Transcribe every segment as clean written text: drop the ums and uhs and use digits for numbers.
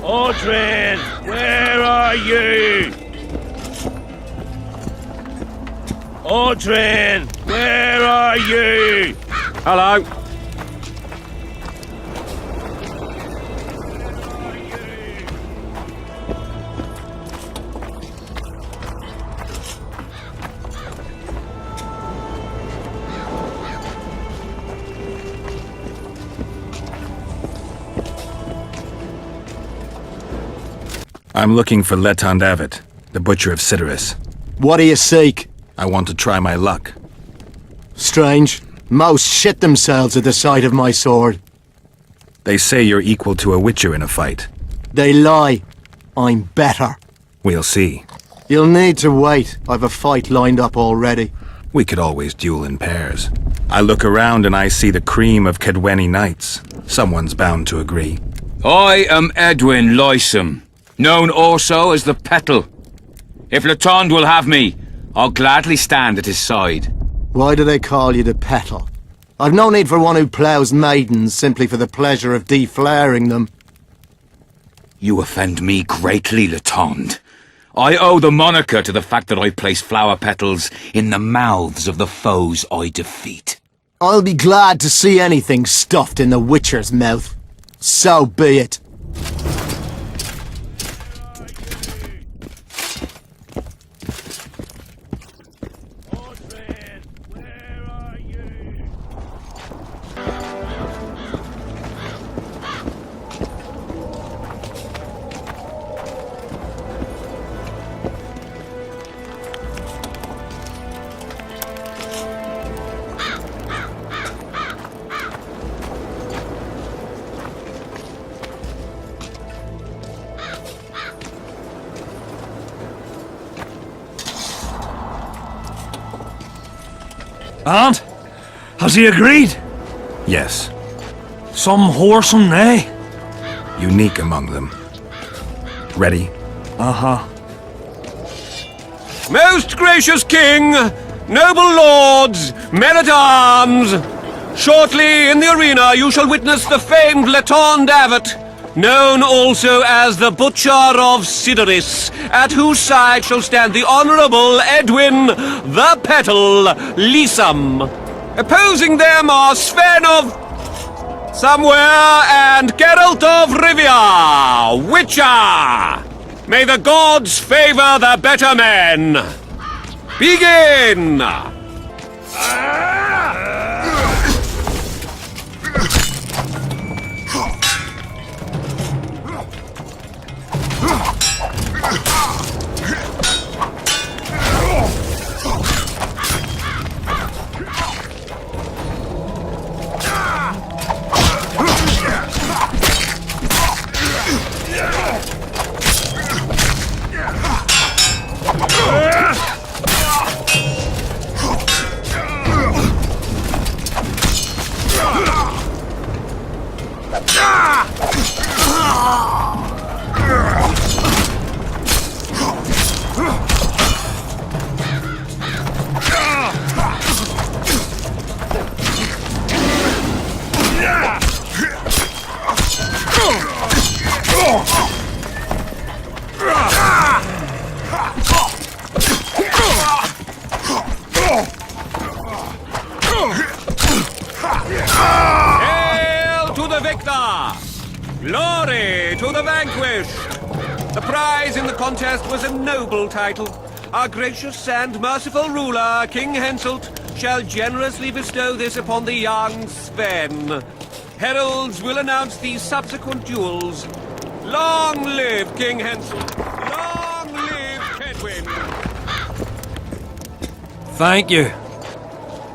Aldrin, where are you? Aldrin, where are you? Hello. I'm looking for Letond Avet, the Butcher of Cidaris. What do you seek? I want to try my luck. Strange. Most shit themselves at the sight of my sword. They say you're equal to a Witcher in a fight. They lie. I'm better. We'll see. You'll need to wait. I've a fight lined up already. We could always duel in pairs. I look around and I see the cream of Kedweni knights. Someone's bound to agree. I am Edwin Lysam, known also as the Petal. If Letond will have me, I'll gladly stand at his side. Why do they call you the Petal? I've no need for one who ploughs maidens simply for the pleasure of deflaring them. You offend me greatly, Letond. I owe the moniker to the fact that I place flower petals in the mouths of the foes I defeat. I'll be glad to see anything stuffed in the Witcher's mouth. So be it. And? Has he agreed? Yes. Some whoresome nay? Unique among them. Ready? Uh-huh. Most gracious king, noble lords, men-at-arms, shortly in the arena you shall witness the famed Letond Avet, known also as the Butcher of Cidaris, at whose side shall stand the Honourable Edwin the Petal Lysam. Opposing them are Sven of somewhere and Geralt Geralt of Rivia, Witcher! May the gods favor the better men! Begin! Hail to the victor! Glory to the vanquished! The prize in the contest was a noble title. Our gracious and merciful ruler, King Henselt, shall generously bestow this upon the young Sven. Heralds will announce these subsequent duels. Long live King Henselt! Long live Kedwin! Thank you.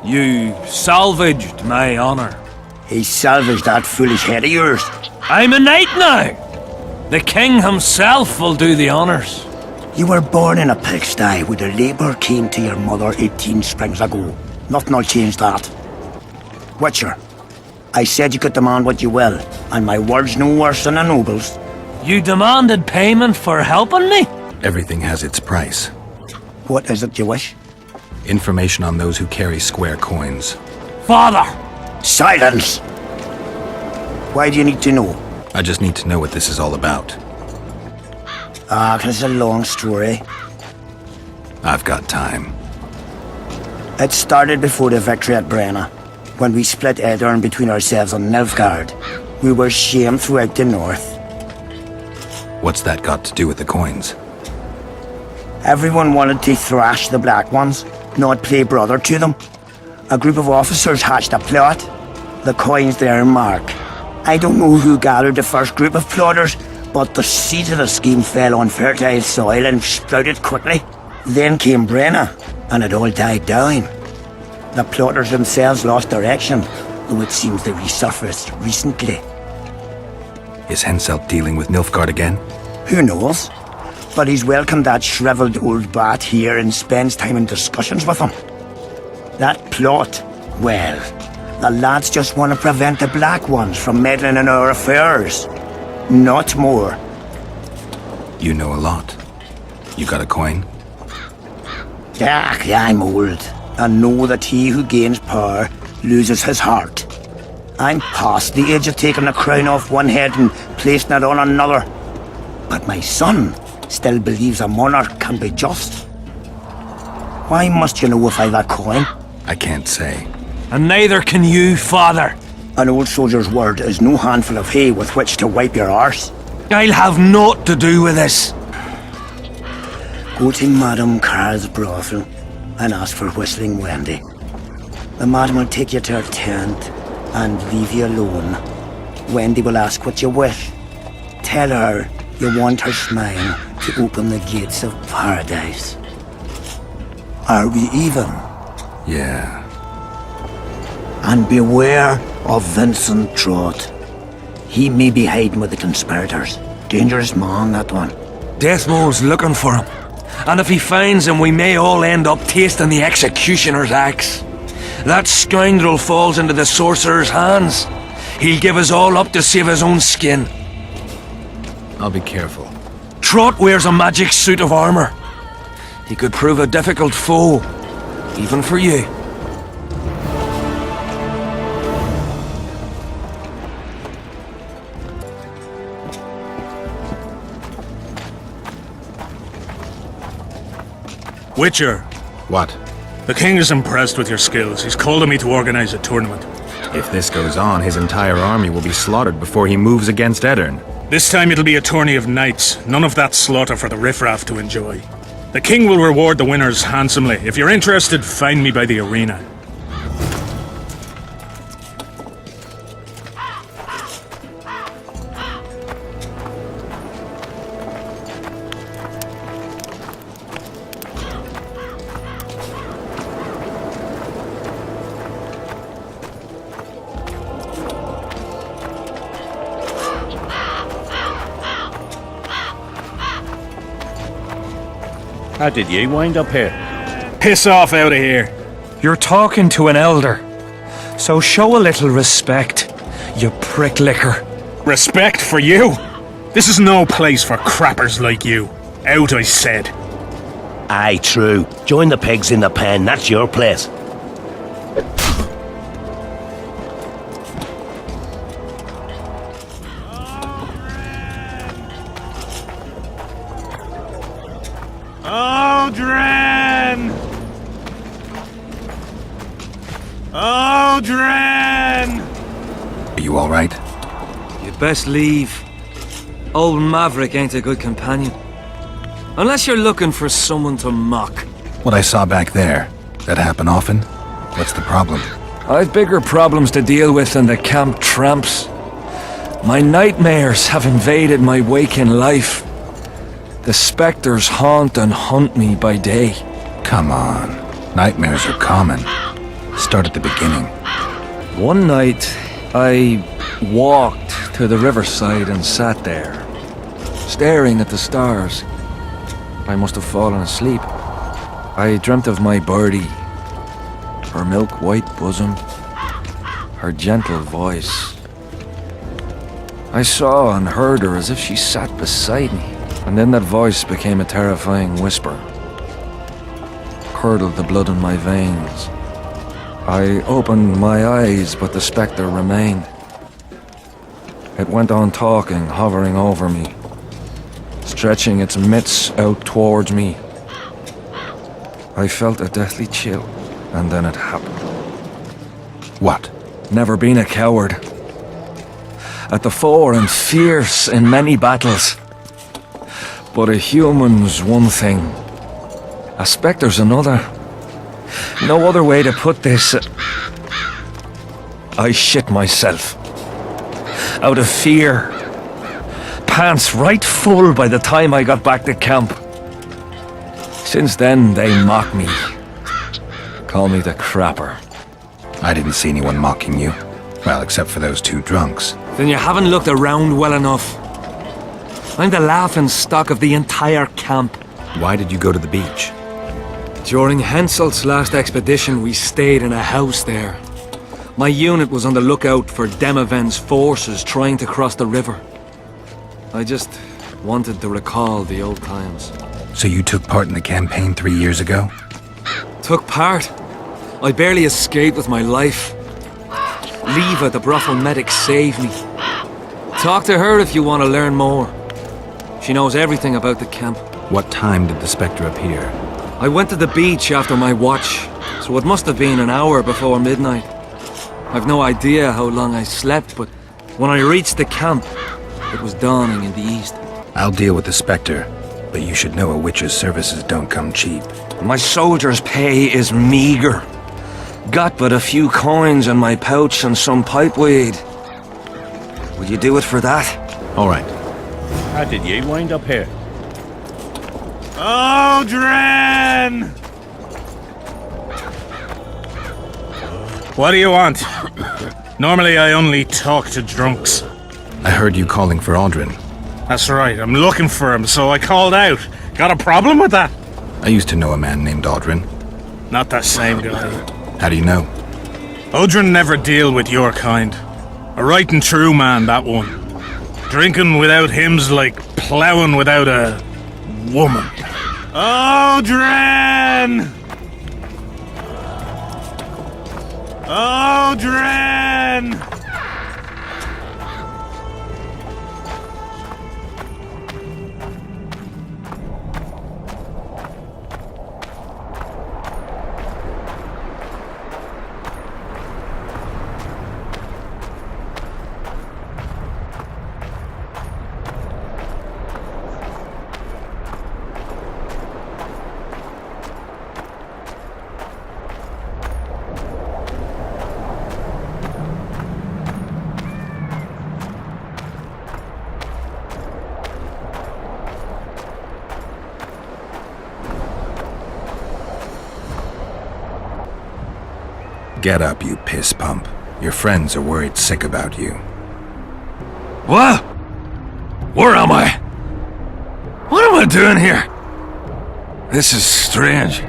You salvaged my honor. He salvaged that foolish head of yours. I'm a knight now. The king himself will do the honors. You were born in a pigsty where the labour came to your mother 18 springs ago. Nothing will change that. Witcher, I said you could demand what you will, and my word's no worse than a noble's. You demanded payment for helping me? Everything has its price. What is it you wish? Information on those who carry square coins. Father! Silence! Why do you need to know? I just need to know what this is all about. It's a long story. I've got time. It started before the victory at Brenna, when we split Edirn between ourselves and Nilfgaard. We were shamed throughout the north. What's that got to do with the coins? Everyone wanted to thrash the Black Ones, not play brother to them. A group of officers hatched a plot. The coins their mark. I don't know who gathered the first group of plotters, but the seeds of the scheme fell on fertile soil and sprouted quickly. Then came Brenna, and it all died down. The plotters themselves lost direction, though it seems they resurfaced recently. Is Henselt dealing with Nilfgaard again? Who knows? But he's welcomed that shriveled old bat here and spends time in discussions with him. That plot, well, the lads just want to prevent the Black Ones from meddling in our affairs. Not more. You know a lot. You got a coin? Yeah, I'm old, and know that he who gains power loses his heart. I'm past the age of taking the crown off one head and placing it on another. But my son still believes a monarch can be just. Why must you know if I've a coin? I can't say. And neither can you, father. An old soldier's word is no handful of hay with which to wipe your arse. I'll have naught to do with this. Go to Madame Carr's brothel and ask for Whistling Wendy. The madam will take you to her tent and leave you alone. Wendy will ask what you wish. Tell her you want her smile to open the gates of paradise. Are we even? Yeah. And beware of Vincent Trott. He may be hiding with the conspirators. Dangerous man, that one. Deathmore's looking for him. And if he finds him, we may all end up tasting the executioner's axe. That scoundrel falls into the sorcerer's hands. He'll give us all up to save his own skin. I'll be careful. Trott wears a magic suit of armor. He could prove a difficult foe, even for you. Witcher, What? the king is impressed with your skills. He's called on me to organize a tournament. If this goes on, his entire army will be slaughtered before he moves against Edirn. This time it'll be a tourney of knights. None of that slaughter for the riffraff to enjoy. The king will reward the winners handsomely. If you're interested, find me by the arena. How did you wind up here? Piss off out of here. You're talking to an elder, so show a little respect, you pricklicker. Respect for you? This is no place for crappers like you. Out, I said. Aye, true. Join the pigs in the pen, that's your place. Aldrin! Aldrin! Are you alright? You best leave. Old Maverick ain't a good companion. Unless you're looking for someone to mock. What I saw back there, that happen often? What's the problem? I've bigger problems to deal with than the camp tramps. My nightmares have invaded my waking life. The spectres haunt and hunt me by day. Come on. Nightmares are common. Start at the beginning. One night, I walked to the riverside and sat there, staring at the stars. I must have fallen asleep. I dreamt of my birdie, her milk-white bosom, her gentle voice. I saw and heard her as if she sat beside me, and then that voice became a terrifying whisper. Curdled the blood in my veins. I opened my eyes, but the spectre remained. It went on talking, hovering over me, stretching its mitts out towards me. I felt a deathly chill, and then it happened. What? Never been a coward. At the fore and fierce in many battles. But a human's one thing. A spectre's another. No other way to put this. I shit myself. Out of fear. Pants right full by the time I got back to camp. Since then, they mock me. Call me the crapper. I didn't see anyone mocking you. Well, except for those two drunks. Then you haven't looked around well enough. I'm the laughing stock of the entire camp. Why did you go to the beach? During Henselt's last expedition, we stayed in a house there. My unit was on the lookout for Demaven's forces trying to cross the river. I just wanted to recall the old times. So you took part in the campaign 3 years ago? Took part? I barely escaped with my life. Leva, the brothel medic, saved me. Talk to her if you want to learn more. She knows everything about the camp. What time did the spectre appear? I went to the beach after my watch, so it must have been an hour before midnight. I've no idea how long I slept, but when I reached the camp, it was dawning in the east. I'll deal with the spectre, but you should know a witch's services don't come cheap. My soldier's pay is meager. Got but a few coins in my pouch and some pipeweed. Will you do it for that? All right. How did you wind up here? Aldrin! What do you want? Normally I only talk to drunks. I heard you calling for Aldrin. That's right, I'm looking for him, so I called out. Got a problem with that? I used to know a man named Aldrin. Not that same guy. How do you know? Aldrin never deal with your kind. A right and true man, that one. Drinking without him's like ploughing without a woman. Aldrin! Aldrin! Get up, you piss pump. Your friends are worried sick about you. What? Where am I? What am I doing here? This is strange.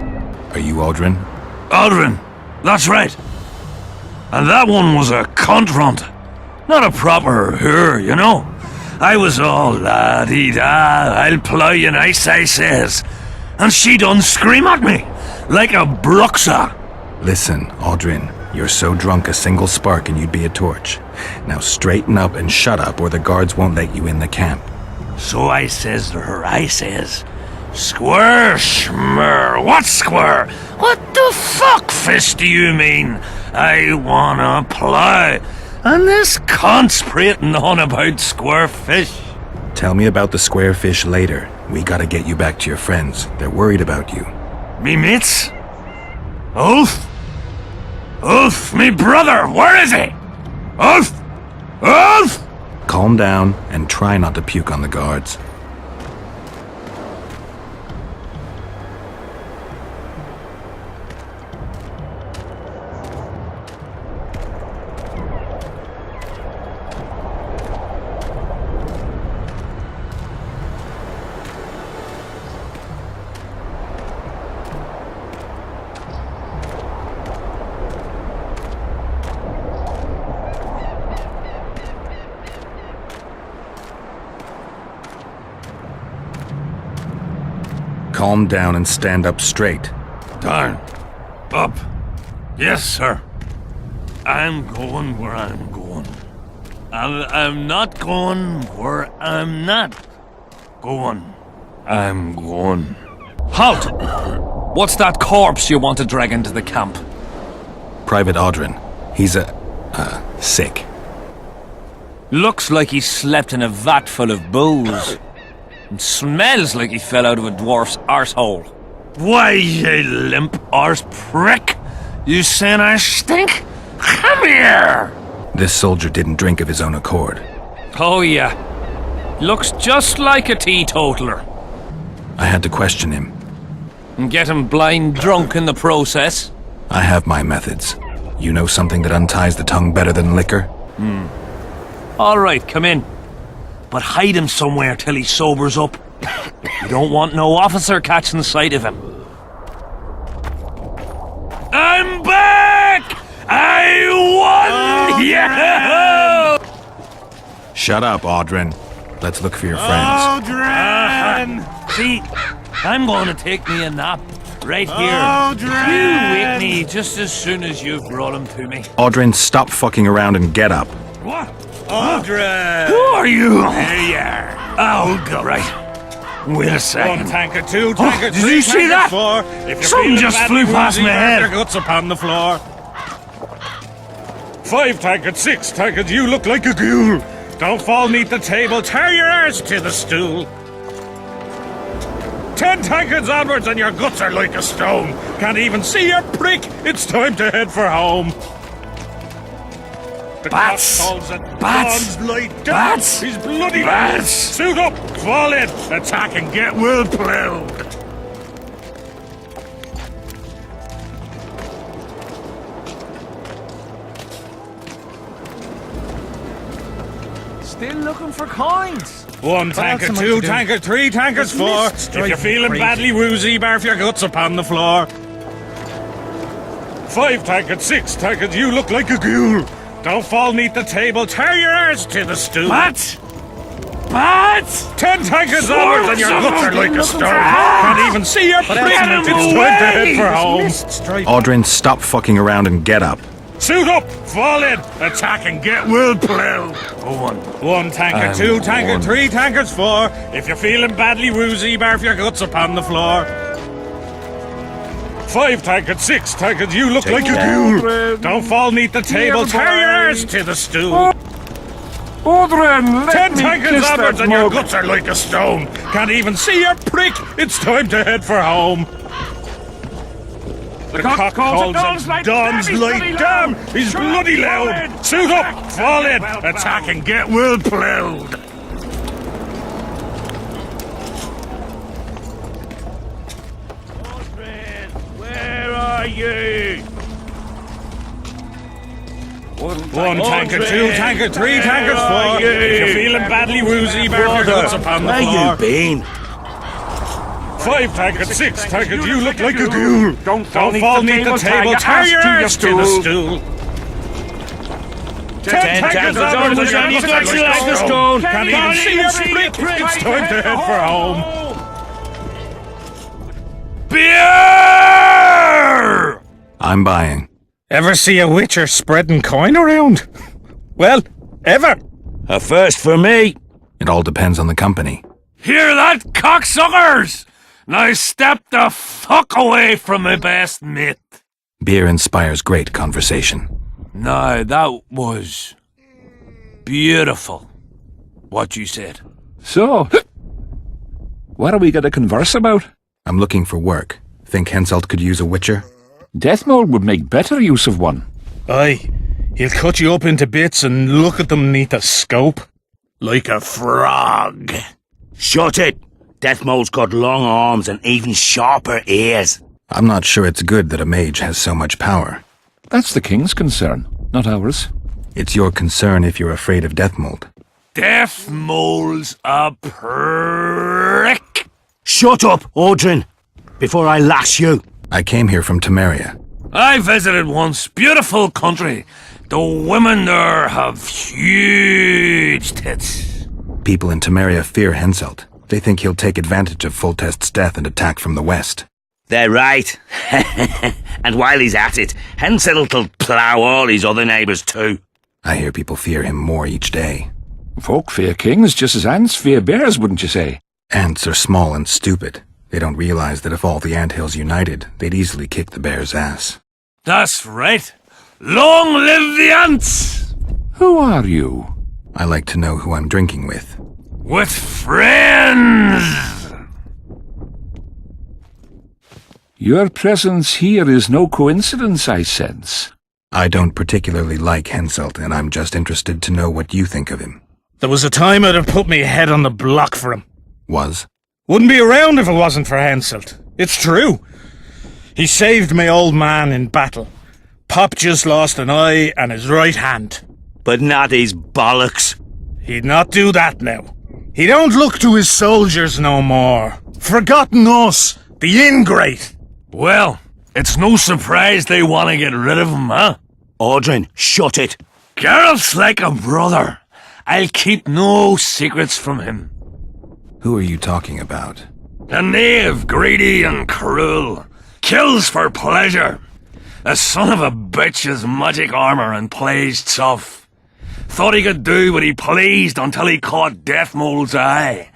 Are you Aldrin? Aldrin, that's right. And that one was a cunt runt. Not a proper her, you know. I was all la-dee-da, I'll plough you nice, I says. And she done scream at me, like a bruxa. Listen, Aldrin, you're so drunk a single spark and you'd be a torch. Now straighten up and shut up or the guards won't let you in the camp. So I says to her, I says, Square schmer, what square? What the fuck fist do you mean? I wanna plough. And this cunt's prating on about square fish. Tell me about the square fish later. We gotta get you back to your friends. They're worried about you. Me mates? Ulf? Ulf, me brother, where is he? Ulf! Ulf! Calm down and try not to puke on the guards. Calm down and stand up straight. Darn. Up. Yes, sir. I'm going where I'm going. I'm not going where I'm not going. I'm going. Halt! What's that corpse you want to drag into the camp? Private Aldrin. He's sick. Looks like he slept in a vat full of booze. And smells like he fell out of a dwarf's arsehole. Why, you limp arse prick? You saying I stink? Come here! This soldier didn't drink of his own accord. Oh yeah. Looks just like a teetotaler. I had to question him. And get him blind drunk in the process. I have my methods. You know something that unties the tongue better than liquor? Alright, come in. But hide him somewhere till he sobers up. You don't want no officer catching sight of him. I'm back! I won! Yeah! Shut up, Aldrin. Let's look for your friends. See, I'm going to take me a nap right here. You wake me just as soon as you've brought him to me. Aldrin, stop fucking around and get up. What? Aldrin! Who are you? There you are. Oh, God. Right. Wait a second. One tanker, two tanker, did three you see that? Four. If you're Something just flew past my head. Your guts upon the floor. 5 tankards, 6 tankards, you look like a ghoul. Don't fall neath the table, tear your arse to the stool. 10 tankards onwards and your guts are like a stone. Can't even see your prick, it's time to head for home. The Bats! clock calls at Bats! dawn's light down. Bats! He's bloody Bats! Suit up, fall in, attack and get well ploughed. Still looking for coins. 1 tanker, 2 tanker, 3 tankers, 4. If you're feeling badly woozy, barf your guts upon the floor. 5 tankards, 6 tankards, you look like a ghoul. Don't fall neath the table, tear your arse to the stool. Bats! Bats! 10 tankards onwards and your guts are like a stone. Can't even see your prick, it's time to head for home. Aldrin, stop fucking around and get up. Suit up, fall in, attack and get well ploughed. Go on. 1 tanker, 2 tanker, 3 tankers, 4. If you're feeling badly woozy, barf your guts upon the floor. 5 tankards, 6 tankards, you look like a ghoul. Don't fall neath the table, tear your arse to the stool. Aldrin, 10 tankards onwards and your guts are like a stone. Can't even see your prick, it's time to head for home. The cock calls at dawn's light down. He's bloody loud. Suit up, fall in, attack and get well ploughed. Where are you? One tankard, two tankard, three tankards, four. If you're feeling badly woozy, barf your guts upon the Where floor. you been? 5 tankard, 6 tankard, you look like a ghoul. Don't fall neath the table, tie your ass to the stool. 10 tankards, others, and you look like a stone. Can't even see your prick. It's time to head for home. Beer! I'm buying. Ever see a witcher spreading coin around? Well, ever. A first for me. It all depends on the company. Hear that, cocksuckers? Now step the fuck away from my best mate. Beer inspires great conversation. No, that was beautiful, what you said. So, what are we going to converse about? I'm looking for work. Think Henselt could use a witcher? Deathmold would make better use of one. Aye, he'll cut you up into bits and look at them neath a scope. Like a frog. Shut it. Deathmold's got long arms and even sharper ears. I'm not sure it's good that a mage has so much power. That's the king's concern, not ours. It's your concern if you're afraid of Deathmold. Deathmold's a prick. Shut up, Audrin, before I lash you. I came here from Temeria. I visited once. Beautiful country. The women there have huge tits. People in Temeria fear Henselt. They think he'll take advantage of Foltest's death and attack from the west. They're right. And while he's at it, Henselt'll plough all his other neighbours too. I hear people fear him more each day. Folk fear kings just as ants fear bears, wouldn't you say? Ants are small and stupid. They don't realize that if all the anthills united, they'd easily kick the bear's ass. That's right. Long live the ants! Who are you? I like to know who I'm drinking with. With friends! Your presence here is no coincidence, I sense. I don't particularly like Henselt, and I'm just interested to know what you think of him. There was a time I'd have put me head on the block for him. Was? Wouldn't be around if it wasn't for Henselt. It's true. He saved my old man in battle. Pop just lost an eye and his right hand. But not his bollocks. He'd not do that now. He don't look to his soldiers no more. Forgotten us, the ingrate. Well, it's no surprise they want to get rid of him, huh? Audrin, shut it. Geralt's like a brother. I'll keep no secrets from him. Who are you talking about? A knave, greedy and cruel. Kills for pleasure. The son of a bitch has magic armor and plays tough. Thought he could do what he pleased until he caught Deathmold's eye.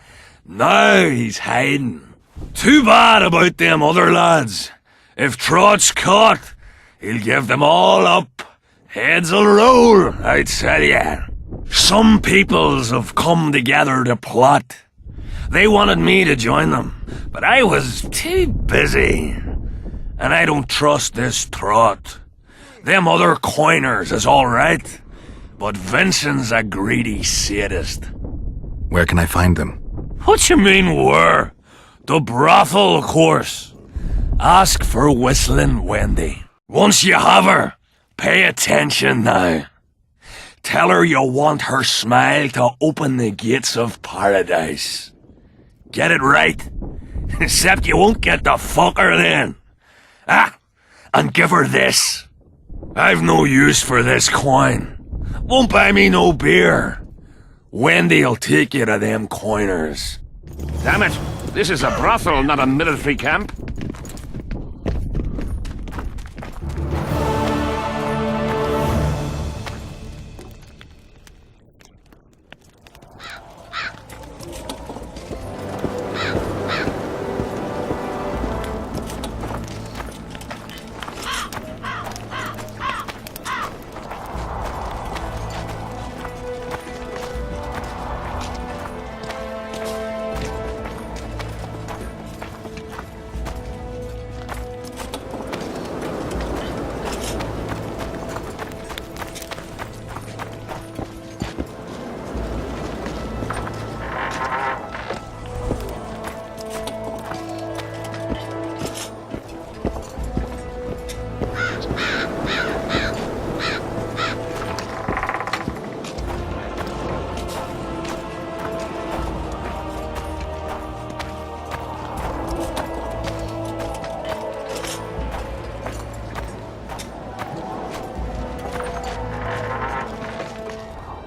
Now he's hiding. Too bad about them other lads. If Trott's caught, he'll give them all up. Heads'll roll, I tell ya. Some peoples have come together to plot. They wanted me to join them, but I was too busy. And I don't trust this Trott. Them other coiners is alright, but Vincent's a greedy sadist. Where can I find them? What you mean where? The brothel, of course. Ask for Whistling Wendy. Once you have her, pay attention now. Tell her you want her smile to open the gates of paradise. Get it right. Except you won't get the fucker then. Ah, and give her this. I've no use for this coin. Won't buy me no beer. Wendy'll take you to them coiners. Damn it! This is a brothel, not a military camp.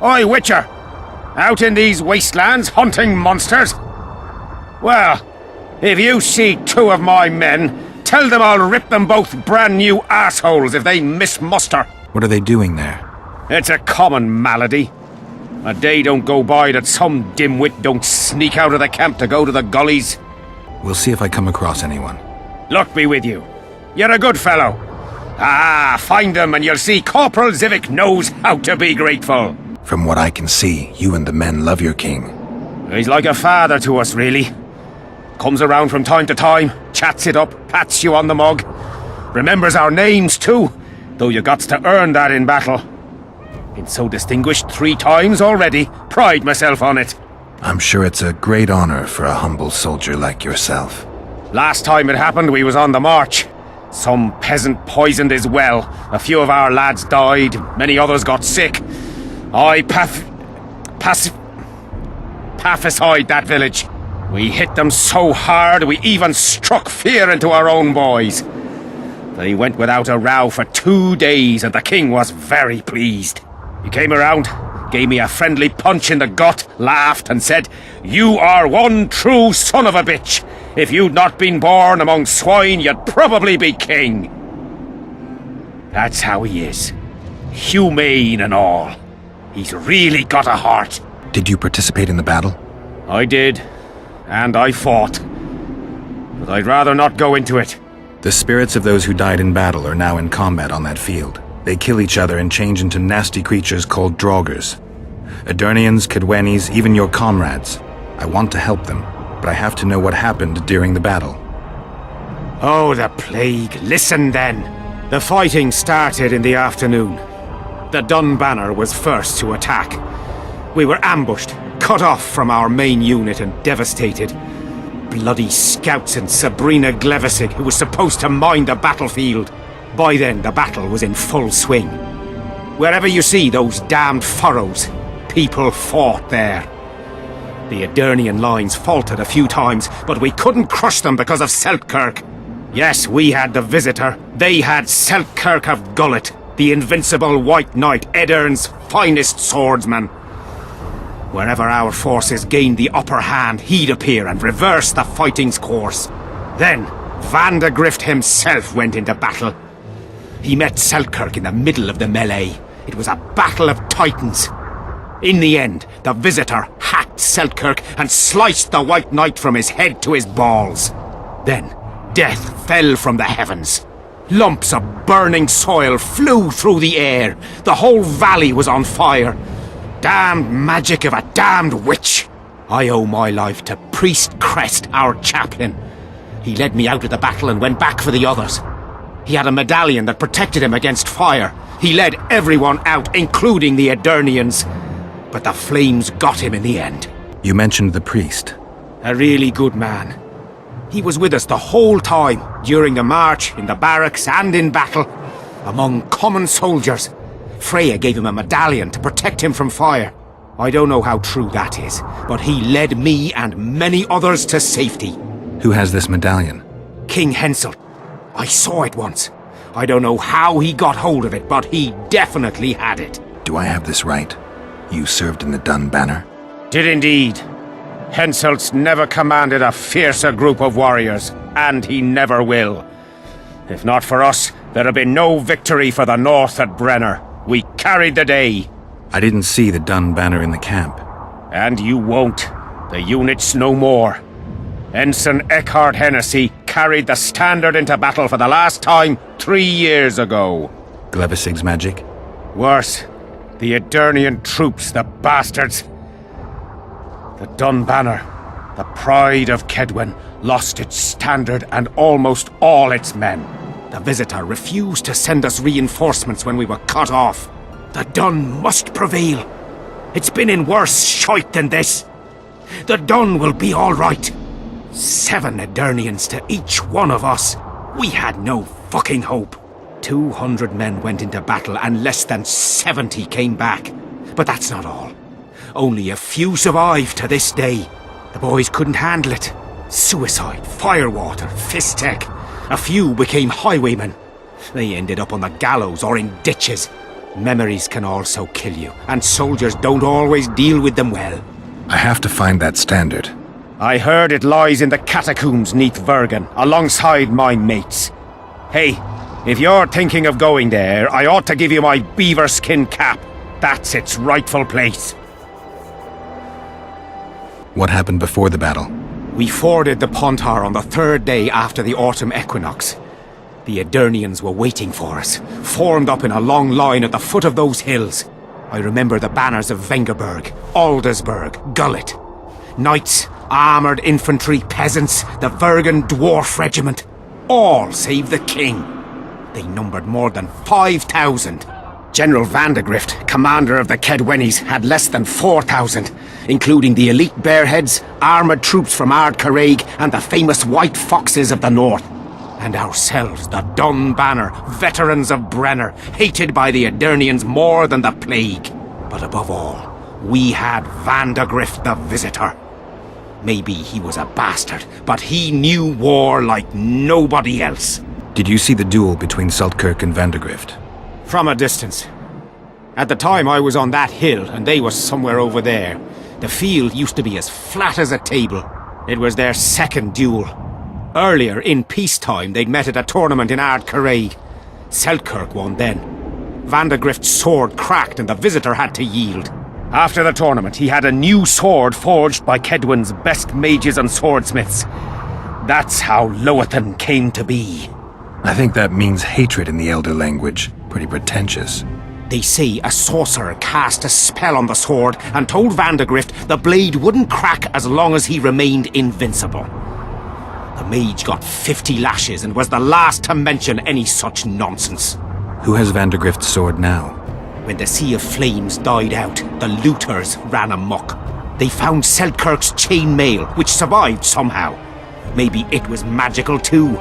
Oi, Witcher! Out in these wastelands hunting monsters? Well, if you see two of my men, tell them I'll rip them both brand new assholes if they miss muster. What are they doing there? It's a common malady. A day don't go by that some dimwit don't sneak out of the camp to go to the gullies. We'll see if I come across anyone. Luck be with you. You're a good fellow. Ah, find them and you'll see Corporal Zivik knows how to be grateful. From what I can see, you and the men love your king. He's like a father to us, really. Comes around from time to time, chats it up, pats you on the mug. Remembers our names too, though you gots to earn that in battle. Been so distinguished 3 times already, pride myself on it. I'm sure it's a great honor for a humble soldier like yourself. Last time it happened, we was on the march. Some peasant poisoned his well. A few of our lads died, many others got sick. I pacified that village. We hit them so hard, we even struck fear into our own boys. They went without a row for 2 days, and the king was very pleased. He came around, gave me a friendly punch in the gut, laughed and said, "You are one true son of a bitch. If you'd not been born among swine, you'd probably be king." That's how he is. Humane and all. He's really got a heart. Did you participate in the battle? I did, and I fought. But I'd rather not go into it. The spirits of those who died in battle are now in combat on that field. They kill each other and change into nasty creatures called draugrs. Edirnians, Cadwenis, even your comrades. I want to help them, but I have to know what happened during the battle. Oh, the plague. Listen then. The fighting started in the afternoon. The Dun Banner was first to attack. We were ambushed, cut off from our main unit and devastated. Bloody scouts and Sabrina Glevissig, who was supposed to mind the battlefield. By then, the battle was in full swing. Wherever you see those damned furrows, people fought there. The Edirnian lines faltered a few times, but we couldn't crush them because of Seltkirk. Yes, we had the Visitor. They had Seltkirk of Gullet, the invincible White Knight, Edirn's finest swordsman. Wherever our forces gained the upper hand, he'd appear and reverse the fighting's course. Then, Vandegrift himself went into battle. He met Seltkirk in the middle of the melee. It was a battle of titans. In the end, the Visitor hacked Seltkirk and sliced the White Knight from his head to his balls. Then, death fell from the heavens. Lumps of burning soil flew through the air. The whole valley was on fire. Damned magic of a damned witch. I owe my life to Priest Crest, our chaplain. He led me out of the battle and went back for the others. He had a medallion that protected him against fire. He led everyone out, including the Edirnians. But the flames got him in the end. You mentioned the priest. A really good man. He was with us the whole time, during the march, in the barracks and in battle, among common soldiers. Freya gave him a medallion to protect him from fire. I don't know how true that is, but he led me and many others to safety. Who has this medallion? King Henselt. I saw it once. I don't know how he got hold of it, but he definitely had it. Do I have this right? You served in the Dun Banner? Did indeed. Henselt's never commanded a fiercer group of warriors, and he never will. If not for us, there'd have been no victory for the North at Brenner. We carried the day. I didn't see the Dun Banner in the camp. And you won't. The unit's no more. Ensign Eckhard Hennessy carried the standard into battle for the last time 3 years ago. Glevissig's magic? Worse. The Edirnian troops, the bastards. The Dun Banner, the pride of Kedwen, lost its standard and almost all its men. The Visitor refused to send us reinforcements when we were cut off. The Dun must prevail. It's been in worse shite than this. The Dun will be all right. 7 Edirnians to each one of us. We had no fucking hope. 200 men went into battle and less than 70 came back. But that's not all. Only a few survived to this day. The boys couldn't handle it. Suicide, firewater, fistek. A few became highwaymen. They ended up on the gallows or in ditches. Memories can also kill you, and soldiers don't always deal with them well. I have to find that standard. I heard it lies in the catacombs neath Vergen, alongside my mates. Hey, if you're thinking of going there, I ought to give you my beaver skin cap. That's its rightful place. What happened before the battle? We forded the Pontar on the third day after the autumn equinox. The Aedirnians were waiting for us, formed up in a long line at the foot of those hills. I remember the banners of Vengerberg, Aldersburg, Gullet. Knights, armoured infantry, peasants, the Vergen Dwarf Regiment. All save the king. They numbered more than 5,000. General Vandegrift, commander of the Kedwennies, had less than 4,000, including the elite Bearheads, armoured troops from Ard Caraig, and the famous White Foxes of the North. And ourselves, the Dun Banner, veterans of Brenner, hated by the Aedirnians more than the plague. But above all, we had Vandegrift the Visitor. Maybe he was a bastard, but he knew war like nobody else. Did you see the duel between Saltkirk and Vandegrift? From a distance. At the time I was on that hill, and they was somewhere over there. The field used to be as flat as a table. It was their second duel. Earlier, in peacetime, they'd met at a tournament in Ard Caraig. Seltkirk won then. Vandegrift's sword cracked and the Visitor had to yield. After the tournament, he had a new sword forged by Kedwen's best mages and swordsmiths. That's how Loathan came to be. I think that means hatred in the Elder language. Pretty pretentious. They say a sorcerer cast a spell on the sword and told Vandegrift the blade wouldn't crack as long as he remained invincible. The mage got 50 lashes and was the last to mention any such nonsense. Who has Vandegrift's sword now? When the Sea of Flames died out, the looters ran amok. They found Seltkirk's chainmail, which survived somehow. Maybe it was magical too.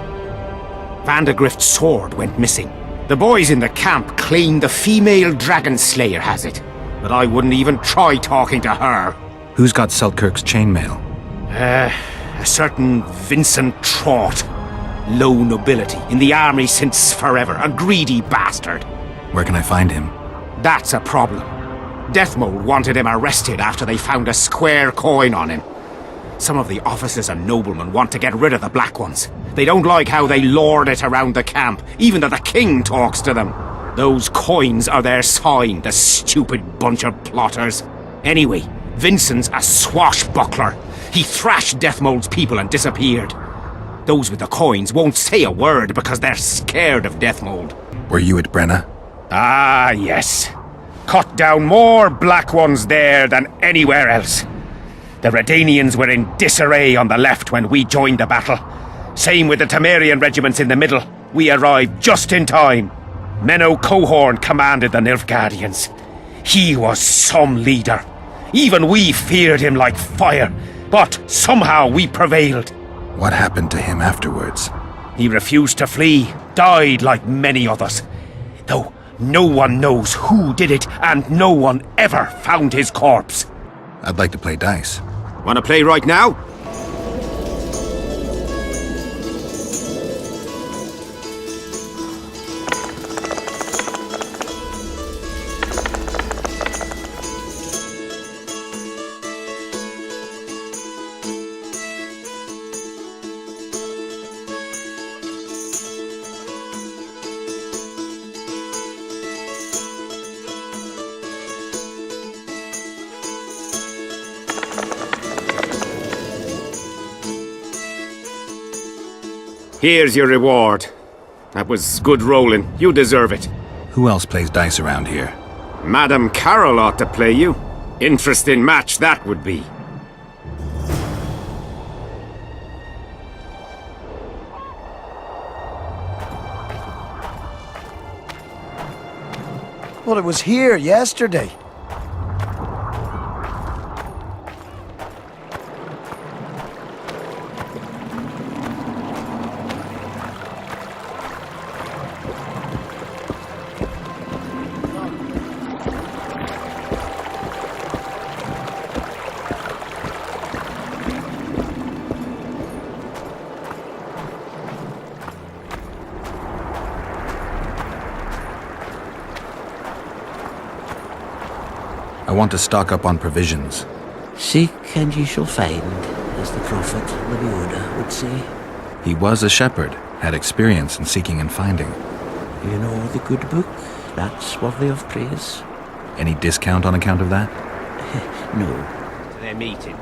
Vandegrift's sword went missing. The boys in the camp claim the female dragon slayer has it, but I wouldn't even try talking to her. Who's got Seltkirk's chainmail? A certain Vincent Trott. Low nobility, in the army since forever, a greedy bastard. Where can I find him? That's a problem. Deathmold wanted him arrested after they found a square coin on him. Some of the officers and noblemen want to get rid of the Black Ones. They don't like how they lord it around the camp, even though the king talks to them. Those coins are their sign, the stupid bunch of plotters. Anyway, Vincent's a swashbuckler. He thrashed Deathmold's people and disappeared. Those with the coins won't say a word because they're scared of Deathmold. Were you at Brenna? Ah, yes. Cut down more Black Ones there than anywhere else. The Redanians were in disarray on the left when we joined the battle. Same with the Temerian regiments in the middle. We arrived just in time. Menno Cohorn commanded the Nilfgaardians. He was some leader. Even we feared him like fire, but somehow we prevailed. What happened to him afterwards? He refused to flee, died like many others. Though no one knows who did it, and no one ever found his corpse. I'd like to play dice. Wanna play right now? Here's your reward. That was good rolling. You deserve it. Who else plays dice around here? Madam Carol ought to play you. Interesting match that would be. Well, it was here yesterday. I want to stock up on provisions. Seek and ye shall find, as the prophet Lemuel would say. He was a shepherd, had experience in seeking and finding. You know the good book, that's worthy of praise. Any discount on account of that? No. They're meeting.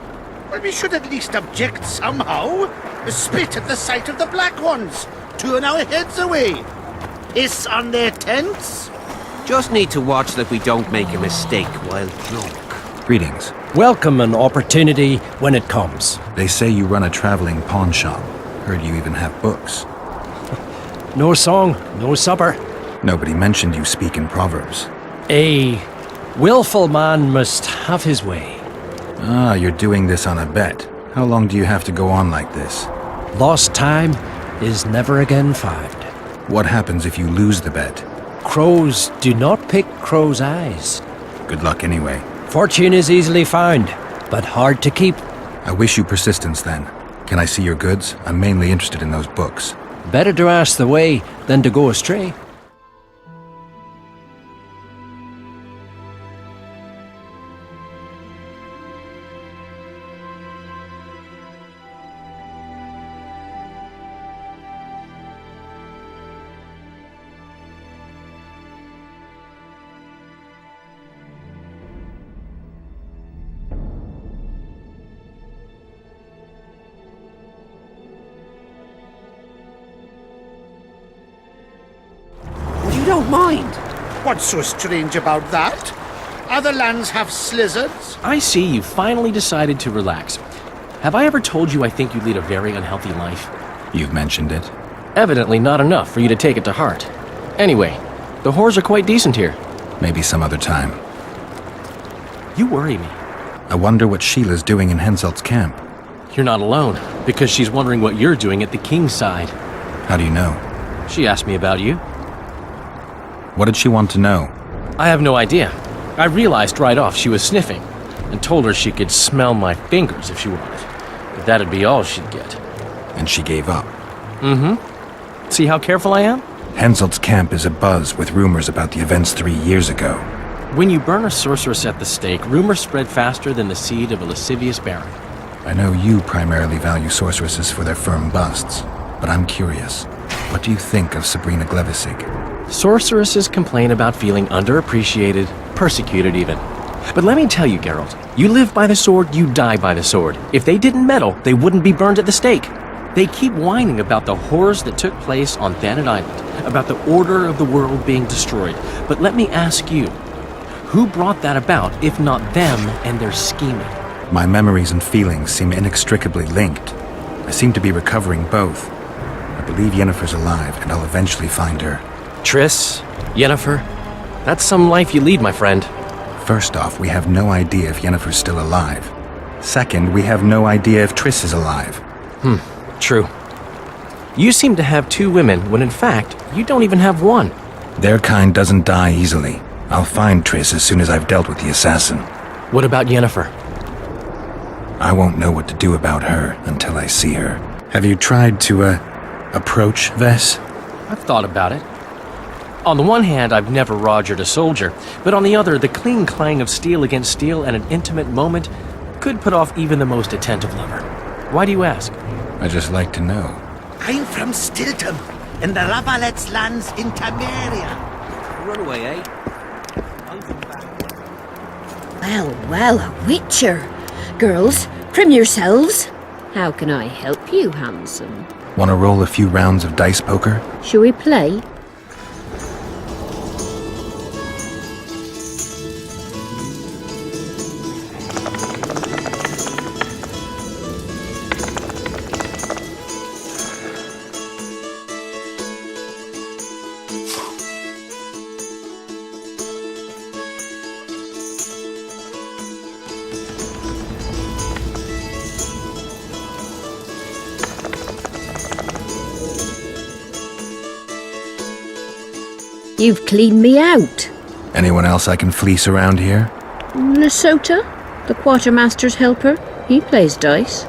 Well, we should at least object somehow. Spit at the sight of the black ones. Turn our heads away. Piss on their tents. Just need to watch that we don't make a mistake while drunk. Greetings. Welcome an opportunity when it comes. They say you run a traveling pawn shop. Heard you even have books. No song, no supper. Nobody mentioned you speak in proverbs. A willful man must have his way. Ah, you're doing this on a bet. How long do you have to go on like this? Lost time is never again found. What happens if you lose the bet? Crows do not pick crows' eyes. Good luck anyway. Fortune is easily found, but hard to keep. I wish you persistence then. Can I see your goods? I'm mainly interested in those books. Better to ask the way than to go astray. Don't mind. What's so strange about that? Other lands have slizzards. I see you finally decided to relax. Have I ever told you I think you lead a very unhealthy life? You've mentioned it. Evidently not enough for you to take it to heart. Anyway, the whores are quite decent here. Maybe some other time. You worry me. I wonder what Sheila's doing in Henselt's camp. You're not alone, because she's wondering what you're doing at the king's side. How do you know? She asked me about you. What did she want to know? I have no idea. I realized right off she was sniffing, and told her she could smell my fingers if she wanted. But that'd be all she'd get. And she gave up. Mm-hmm. See how careful I am? Henselt's camp is abuzz with rumors about the events 3 years ago. When you burn a sorceress at the stake, rumors spread faster than the seed of a lascivious baron. I know you primarily value sorceresses for their firm busts, but I'm curious. What do you think of Sabrina Glevisig? Sorceresses complain about feeling underappreciated, persecuted even. But let me tell you, Geralt, you live by the sword, you die by the sword. If they didn't meddle, they wouldn't be burned at the stake. They keep whining about the horrors that took place on Thanet Island, about the order of the world being destroyed. But let me ask you, who brought that about if not them and their scheming? My memories and feelings seem inextricably linked. I seem to be recovering both. I believe Yennefer's alive, and I'll eventually find her. Triss, Yennefer, that's some life you lead, my friend. First off, we have no idea if Yennefer's still alive. Second, we have no idea if Triss is alive. True. You seem to have 2 women, when in fact, you don't even have one. Their kind doesn't die easily. I'll find Triss as soon as I've dealt with the assassin. What about Yennefer? I won't know what to do about her until I see her. Have you tried to, approach Vess? I've thought about it. On the one hand, I've never rogered a soldier, but on the other, the clean clang of steel against steel at an intimate moment could put off even the most attentive lover. Why do you ask? I just like to know. I'm from Stilton, in the Ravalets lands in Temeria. Run away, eh? Well, well, a witcher. Girls, prim yourselves. How can I help you, handsome? Want to roll a few rounds of dice poker? Shall we play? You've cleaned me out. Anyone else I can fleece around here? Lesota, the quartermaster's helper, he plays dice.